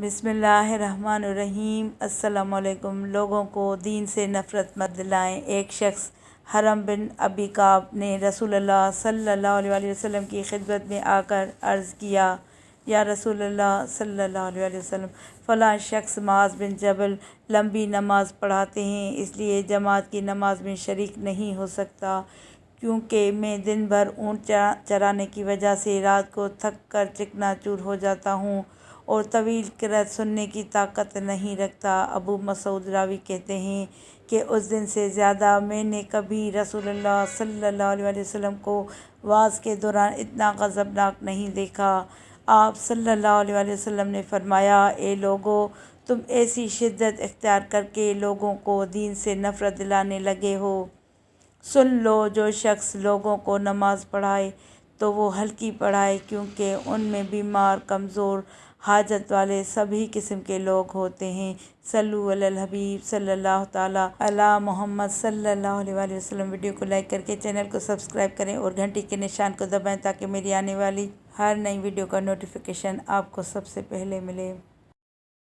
बिस्मिल्लाहिर्रहमानिर्रहीम। अस्सलाम वालेकुम। लोगों को दीन से नफ़रत मत दिलाएं। एक शख्स हरम बिन अबी काब ने रसूलुल्लाह सल्लल्लाहु अलैहि वसल्लम की खिदमत में आकर अर्ज़ किया, या रसूलुल्लाह सल्लल्लाहु अलैहि वसल्लम, फ़लाँ शख्स मुआज़ बिन जबल लंबी नमाज़ पढ़ाते हैं, इसलिए जमात की नमाज में शरीक नहीं हो सकता, क्योंकि मैं दिन भर ऊँट चराने की वजह से रात को थक कर चिकनाचूर हो जाता हूँ और तवील क़िरात सुनने की ताकत नहीं रखता। अबू मसूद रावी कहते हैं कि उस दिन से ज़्यादा मैंने कभी रसूलुल्लाह सल्लल्लाहु अलैहि वसल्लम को वाज़ के दौरान इतना ग़ज़बनाक नहीं देखा। आप सल्लल्लाहु अलैहि वसल्लम ने फ़रमाया, ए लोगो, तुम ऐसी शिद्दत इख्तियार करके लोगों को दीन से नफ़रत दिलाने लगे हो। सुन लो, जो शख्स लोगों को नमाज़ पढ़ाए तो वो हल्की पढ़ाए, क्योंकि उनमें बीमार, कमज़ोर, हाजत वाले सभी किस्म के लोग होते हैं। सल्लु अलल हबीब सल्लल्लाहु ताला अला मोहम्मद सल्लल्लाहु अलैहि वसल्लम। वीडियो को लाइक करके चैनल को सब्सक्राइब करें और घंटी के निशान को दबाएं, ताकि मेरी आने वाली हर नई वीडियो का नोटिफिकेशन आपको सबसे पहले मिले।